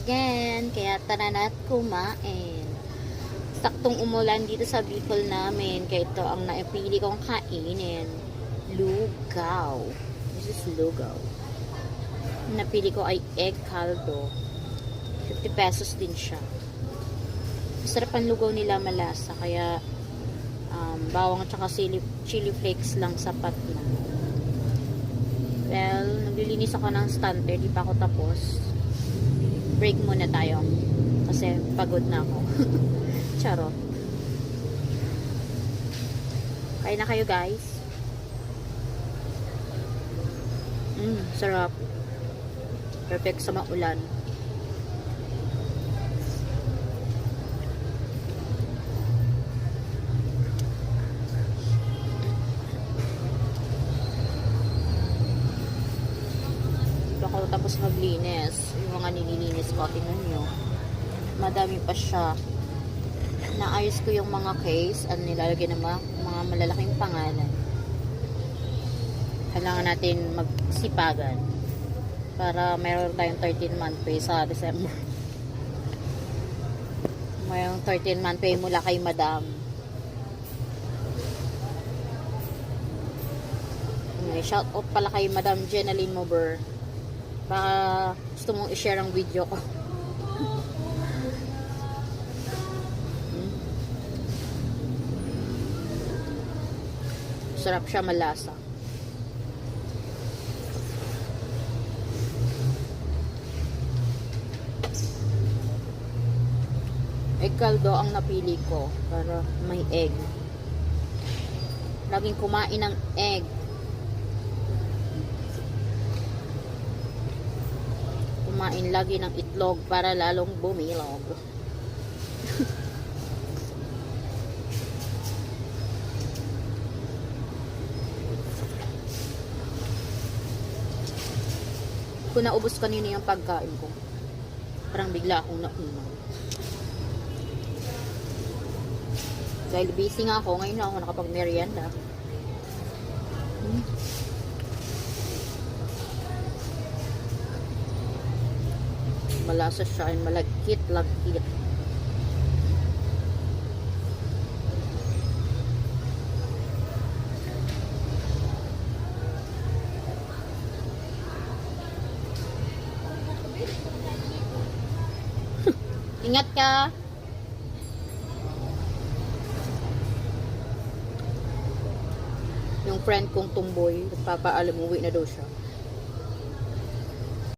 again. Kaya tara na't kumain. Saktong umulan dito sa Bicol namin. Kaya ito ang naipili kong kainin. Lugaw. This is lugaw. Napili ko ay egg caldo. 50 pesos din siya. Masarap ang lugaw nila, malasa. Kaya bawang at saka chili flakes lang sapat na. Well, naglilinis ako ng stunter. Di pa ako tapos. Break muna tayo. Kasi pagod na ako. Charot. Kain na kayo, guys. Sarap. Perfect sa maulan. Ako tapos maglinis. Yung mga nililinis ko, tingnan nyo. Madami pa siya. Naayos ko yung mga case at nilalagay ng mga malalaking pangalan. Kailangan natin magsipagan para mayroon tayong 13-month pay sa December. Mayroong 13-month pay mula kay Madam. Shout out pala kay Madam Jenaline Mober. Baka gusto mong i-share ang video ko. Sarap siya, malasa. Egg caldo ang napili ko para may egg. Laging kumain ng egg. Kumain lagi ng itlog para lalong bumilog. Kung naubos kanina yung pagkain ko, parang bigla akong naunaw. Dahil busy nga ako, ngayon na ako nakapag-merienda. Malasa siya, malagkit-lagkit. Ingat ka. Yung friend kong tumboy, nagpapaalam, uwi na daw siya.